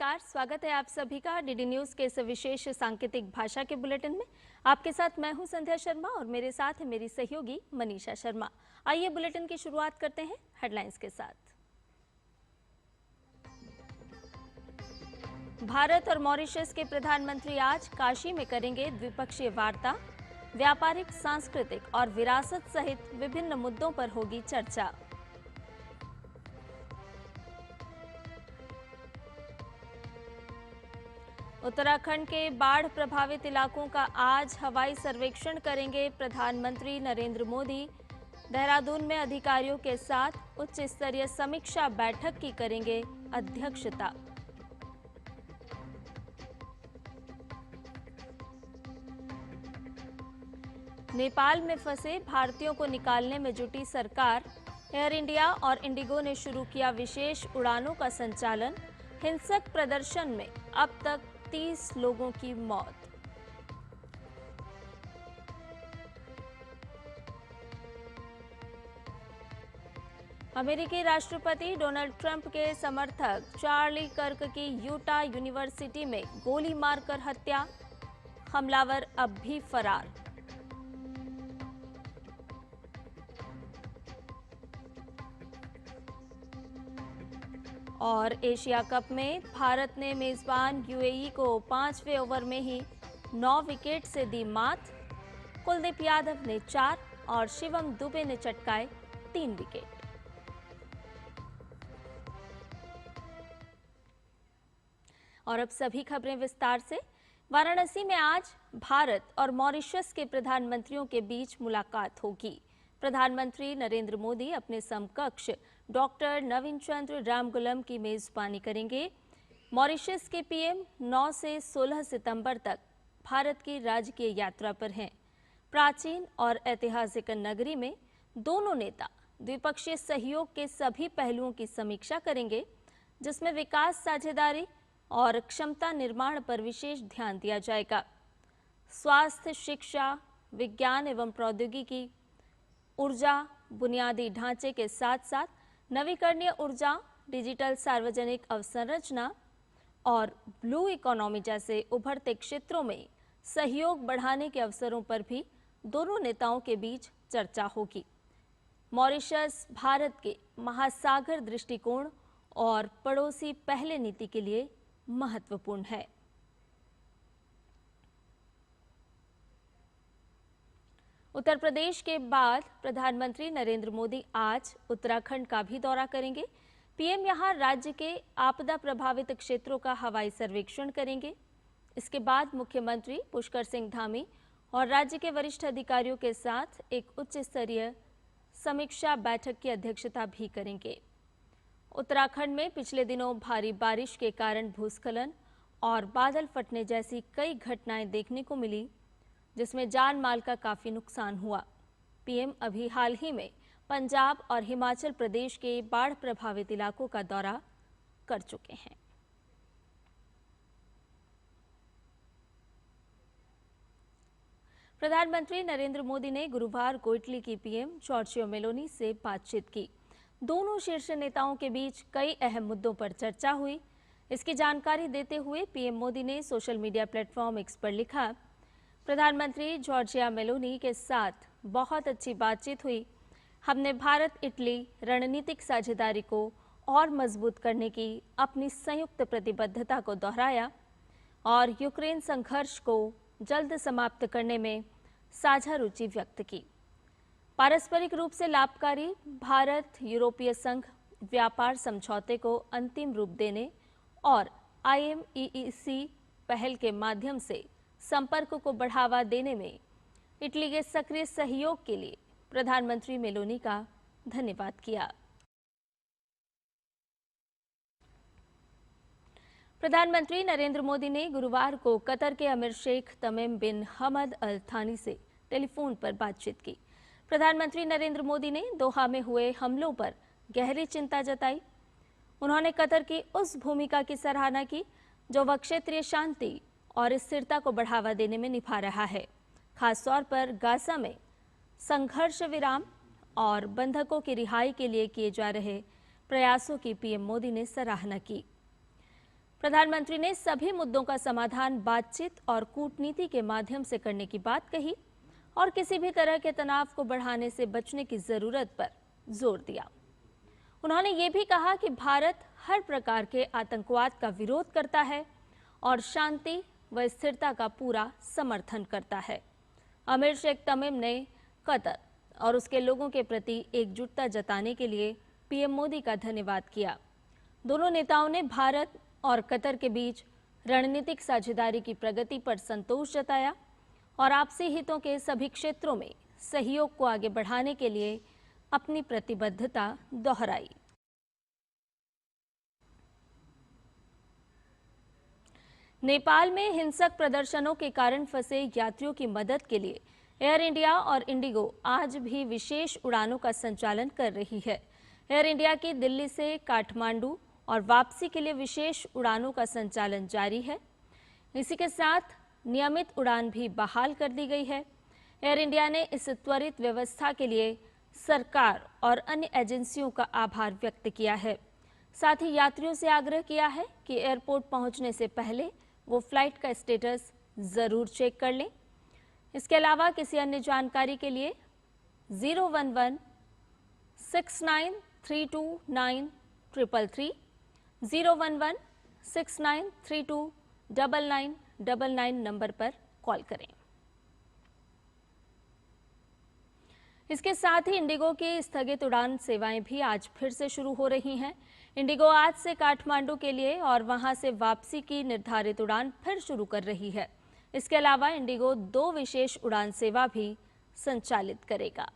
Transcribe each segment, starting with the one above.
नमस्कार, स्वागत है आप सभी का डीडी न्यूज के इस विशेष सांकेतिक भाषा के बुलेटिन में। आपके साथ मैं हूं संध्या शर्मा और मेरे साथ है मेरी सहयोगी मनीषा शर्मा। आइए बुलेटिन की शुरुआत करते हैं हेडलाइंस के साथ। भारत और मॉरिशस के प्रधानमंत्री आज काशी में करेंगे द्विपक्षीय वार्ता। व्यापारिक, सांस्कृतिक और विरासत सहित विभिन्न मुद्दों पर होगी चर्चा। उत्तराखंड के बाढ़ प्रभावित इलाकों का आज हवाई सर्वेक्षण करेंगे प्रधानमंत्री नरेंद्र मोदी। देहरादून में अधिकारियों के साथ उच्च स्तरीय समीक्षा बैठक की करेंगे अध्यक्षता। नेपाल में फंसे भारतीयों को निकालने में जुटी सरकार। एयर इंडिया और इंडिगो ने शुरू किया विशेष उड़ानों का संचालन। हिंसक प्रदर्शन में अब तक 30 लोगों की मौत। अमेरिकी राष्ट्रपति डोनाल्ड ट्रंप के समर्थक चार्ली कर्क की यूटा यूनिवर्सिटी में गोली मारकर हत्या। हमलावर अब भी फरार। और एशिया कप में भारत ने मेजबान यूएई को 5वें ओवर में ही 9 विकेट से दी मात। कुलदीप यादव ने 4 और शिवम दुबे ने चटकाए 3 विकेट। और अब सभी खबरें विस्तार से। वाराणसी में आज भारत और मॉरिशस के प्रधानमंत्रियों के बीच मुलाकात होगी। प्रधानमंत्री नरेंद्र मोदी अपने समकक्ष डॉक्टर नवीन चंद्र रामगुलम की मेजबानी करेंगे। मॉरिशस के पीएम 9 से 16 सितंबर तक भारत की राजकीय यात्रा पर हैं। प्राचीन और ऐतिहासिक नगरी में दोनों नेता द्विपक्षीय सहयोग के सभी पहलुओं की समीक्षा करेंगे, जिसमें विकास, साझेदारी और क्षमता निर्माण पर विशेष ध्यान दिया जाएगा। स्वास्थ्य, शिक्षा, विज्ञान एवं प्रौद्योगिकी, ऊर्जा, बुनियादी ढांचे के साथ साथ नवीकरणीय ऊर्जा, डिजिटल सार्वजनिक अवसंरचना और ब्लू इकोनॉमी जैसे उभरते क्षेत्रों में सहयोग बढ़ाने के अवसरों पर भी दोनों नेताओं के बीच चर्चा होगी। मॉरिशस भारत के महासागर दृष्टिकोण और पड़ोसी पहले नीति के लिए महत्वपूर्ण है। उत्तर प्रदेश के बाद प्रधानमंत्री नरेंद्र मोदी आज उत्तराखंड का भी दौरा करेंगे। पीएम यहां राज्य के आपदा प्रभावित क्षेत्रों का हवाई सर्वेक्षण करेंगे। इसके बाद मुख्यमंत्री पुष्कर सिंह धामी और राज्य के वरिष्ठ अधिकारियों के साथ एक उच्च स्तरीय समीक्षा बैठक की अध्यक्षता भी करेंगे। उत्तराखंड में पिछले दिनों भारी बारिश के कारण भूस्खलन और बादल फटने जैसी कई घटनाएं देखने को मिली, जिसमें जान माल का काफी नुकसान हुआ। पीएम अभी हाल ही में पंजाब और हिमाचल प्रदेश के बाढ़ प्रभावित इलाकों का दौरा कर चुके हैं। प्रधानमंत्री नरेंद्र मोदी ने गुरुवार को इटली की पीएम जॉर्जिया मेलोनी से बातचीत की। दोनों शीर्ष नेताओं के बीच कई अहम मुद्दों पर चर्चा हुई। इसकी जानकारी देते हुए पीएम मोदी ने सोशल मीडिया प्लेटफॉर्म एक्स पर लिखा, प्रधानमंत्री जॉर्जिया मेलोनी के साथ बहुत अच्छी बातचीत हुई। हमने भारत इटली रणनीतिक साझेदारी को और मजबूत करने की अपनी संयुक्त प्रतिबद्धता को दोहराया और यूक्रेन संघर्ष को जल्द समाप्त करने में साझा रुचि व्यक्त की। पारस्परिक रूप से लाभकारी भारत यूरोपीय संघ व्यापार समझौते को अंतिम रूप देने और IMEEC पहल के माध्यम से संपर्क को बढ़ावा देने में इटली के सक्रिय सहयोग के लिए प्रधानमंत्री मेलोनी का धन्यवाद किया। प्रधानमंत्री नरेंद्र मोदी ने गुरुवार को कतर के अमीर शेख तमीम बिन हमद अल थानी से टेलीफोन पर बातचीत की। प्रधानमंत्री नरेंद्र मोदी ने दोहा में हुए हमलों पर गहरी चिंता जताई। उन्होंने कतर की उस भूमिका की सराहना की जो वह क्षेत्रीय शांति और स्थिरता को बढ़ावा देने में निभा रहा है, खासतौर पर गाजा में संघर्ष विराम और बंधकों की रिहाई के लिए किए जा रहे प्रयासों की पीएम मोदी ने सराहना की। प्रधानमंत्री ने सभी मुद्दों का समाधान बातचीत और कूटनीति के माध्यम से करने की बात कही और किसी भी तरह के तनाव को बढ़ाने से बचने की जरूरत पर जोर दिया। उन्होंने ये भी कहा कि भारत हर प्रकार के आतंकवाद का विरोध करता है और शांति व स्थिरता का पूरा समर्थन करता है। अमीर शेख तमीम ने कतर और उसके लोगों के प्रति एकजुटता जताने के लिए पीएम मोदी का धन्यवाद किया। दोनों नेताओं ने भारत और कतर के बीच रणनीतिक साझेदारी की प्रगति पर संतोष जताया और आपसी हितों के सभी क्षेत्रों में सहयोग को आगे बढ़ाने के लिए अपनी प्रतिबद्धता दोहराई। नेपाल में हिंसक प्रदर्शनों के कारण फंसे यात्रियों की मदद के लिए एयर इंडिया और इंडिगो आज भी विशेष उड़ानों का संचालन कर रही है। एयर इंडिया की दिल्ली से काठमांडू और वापसी के लिए विशेष उड़ानों का संचालन जारी है। इसी के साथ नियमित उड़ान भी बहाल कर दी गई है। एयर इंडिया ने इस त्वरित व्यवस्था के लिए सरकार और अन्य एजेंसियों का आभार व्यक्त किया है। साथ ही यात्रियों से आग्रह किया है कि एयरपोर्ट पहुंचने से पहले वो फ्लाइट का स्टेटस जरूर चेक कर लें। इसके अलावा किसी अन्य जानकारी के लिए 011-6932-933, 011-6932-9999 नंबर पर कॉल करें। इसके साथ ही इंडिगो की स्थगित उड़ान सेवाएं भी आज फिर से शुरू हो रही हैं। इंडिगो आज से काठमांडू के लिए और वहां से वापसी की निर्धारित उड़ान फिर शुरू कर रही है। इसके अलावा इंडिगो 2 विशेष उड़ान सेवा भी संचालित करेगा।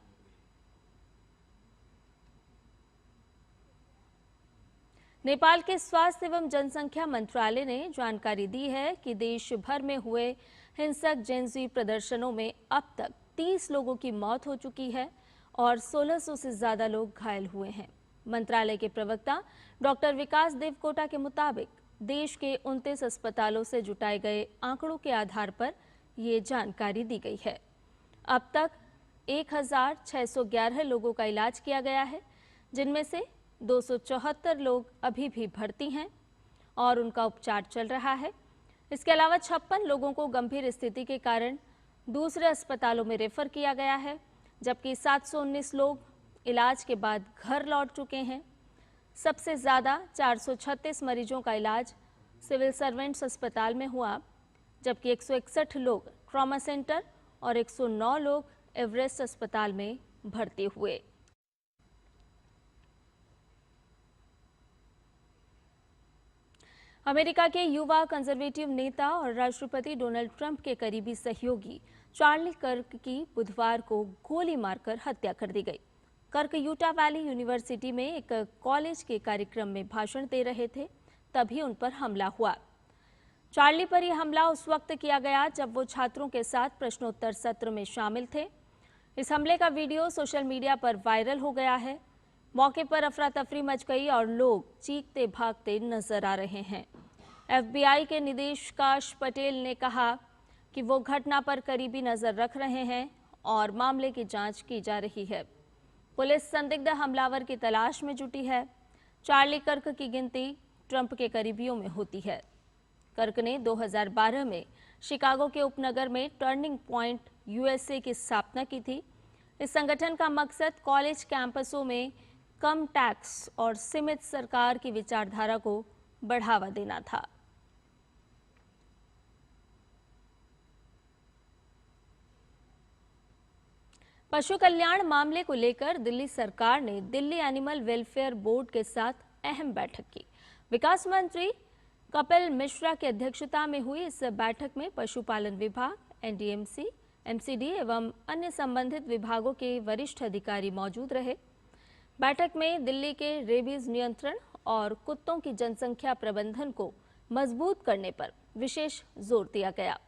नेपाल के स्वास्थ्य एवं जनसंख्या मंत्रालय ने जानकारी दी है कि देश भर में हुए हिंसक जेनजी प्रदर्शनों में अब तक 30 लोगों की मौत हो चुकी है और 1600 से ज्यादा लोग घायल हुए हैं। मंत्रालय के प्रवक्ता डॉक्टर विकास देवकोटा के मुताबिक देश के 29 अस्पतालों से जुटाए गए आंकड़ों के आधार पर ये जानकारी दी गई है। अब तक 1611 लोगों का इलाज किया गया है, जिनमें से 274 लोग अभी भी भर्ती हैं और उनका उपचार चल रहा है। इसके अलावा 56 लोगों को गंभीर स्थिति के कारण दूसरे अस्पतालों में रेफर किया गया है, जबकि 719 लोग इलाज के बाद घर लौट चुके हैं। सबसे ज़्यादा 436 मरीजों का इलाज सिविल सर्वेंट्स अस्पताल में हुआ, जबकि 161 लोग ट्रॉमा सेंटर और 109 लोग एवरेस्ट अस्पताल में भर्ती हुए। अमेरिका के युवा कंजर्वेटिव नेता और राष्ट्रपति डोनाल्ड ट्रंप के करीबी सहयोगी चार्ली कर्क की बुधवार को गोली मारकर हत्या कर दी गई। कर्क यूटा वैली यूनिवर्सिटी में एक कॉलेज के कार्यक्रम में भाषण दे रहे थे, तभी उन पर हमला हुआ। चार्ली पर यह हमला उस वक्त किया गया जब वो छात्रों के साथ प्रश्नोत्तर सत्र में शामिल थे। इस हमले का वीडियो सोशल मीडिया पर वायरल हो गया है। मौके पर अफरा तफरी मच गई और लोग चीखते भागते नजर आ रहे हैं। FBI के निदेशकाश पटेल ने कहा कि वो घटना पर करीबी नजर रख रहे हैं और मामले की जांच की जा रही है। पुलिस संदिग्ध हमलावर की तलाश में जुटी है। चार्ली कर्क की गिनती ट्रंप के करीबियों में होती है। कर्क ने 2012 में शिकागो के उपनगर में टर्निंग पॉइंट USA की स्थापना की थी। इस संगठन का मकसद कॉलेज कैंपसों में कम टैक्स और सीमित सरकार की विचारधारा को बढ़ावा देना था। पशु कल्याण मामले को लेकर दिल्ली सरकार ने दिल्ली एनिमल वेलफेयर बोर्ड के साथ अहम बैठक की। विकास मंत्री कपिल मिश्रा की अध्यक्षता में हुई इस बैठक में पशुपालन विभाग, NDMC, MCD एवं अन्य संबंधित विभागों के वरिष्ठ अधिकारी मौजूद रहे। बैठक में दिल्ली के रेबीज नियंत्रण और कुत्तों की जनसंख्या प्रबंधन को मजबूत करने पर विशेष जोर दिया गया।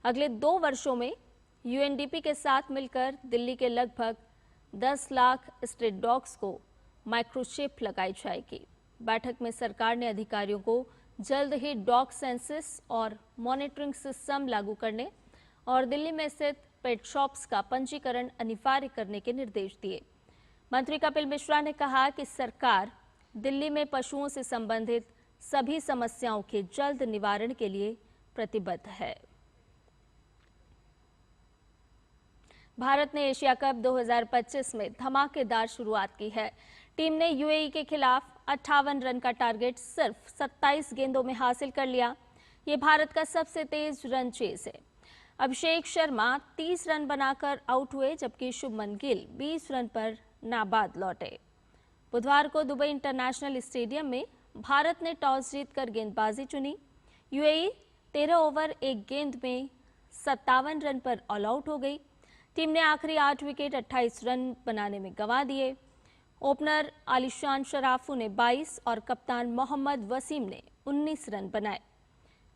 अगले 2 वर्षों में UNDP के साथ मिलकर दिल्ली के लगभग 10 लाख स्ट्रीट डॉग्स को माइक्रोचिप लगाई जाएगी। बैठक में सरकार ने अधिकारियों को जल्द ही डॉग सेंसस और मॉनिटरिंग सिस्टम लागू करने और दिल्ली में स्थित पेट शॉप्स का पंजीकरण अनिवार्य करने के निर्देश दिए। मंत्री कपिल मिश्रा ने कहा कि सरकार दिल्ली में पशुओं से संबंधित सभी समस्याओं के जल्द निवारण के लिए प्रतिबद्ध है। भारत ने एशिया कप 2025 में धमाकेदार शुरुआत की है। टीम ने यूएई के खिलाफ 58 रन का टारगेट सिर्फ 27 गेंदों में हासिल कर लिया। ये भारत का सबसे तेज रन चेज है। अभिषेक शर्मा 30 रन बनाकर आउट हुए, जबकि शुभमन गिल 20 रन पर नाबाद लौटे। बुधवार को दुबई इंटरनेशनल स्टेडियम में भारत ने टॉस जीतकर गेंदबाजी चुनी। यूएई 13 ओवर 1 गेंद में 57 रन पर ऑल आउट हो गई। टीम ने आखिरी 8 विकेट 28 रन बनाने में गंवा दिए। ओपनर आलिशान शराफू ने 22 और कप्तान मोहम्मद वसीम ने 19 रन बनाए।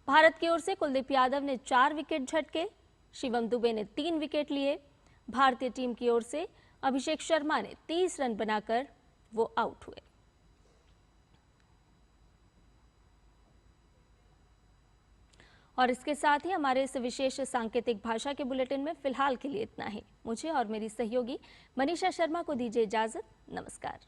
भारत की ओर से कुलदीप यादव ने 4 विकेट झटके, शिवम दुबे ने 3 विकेट लिए। भारतीय टीम की ओर से अभिषेक शर्मा ने 30 रन बनाकर वो आउट हुए। और इसके साथ ही हमारे इस विशेष सांकेतिक भाषा के बुलेटिन में फिलहाल के लिए इतना ही। मुझे और मेरी सहयोगी मनीषा शर्मा को दीजिए इजाजत। नमस्कार।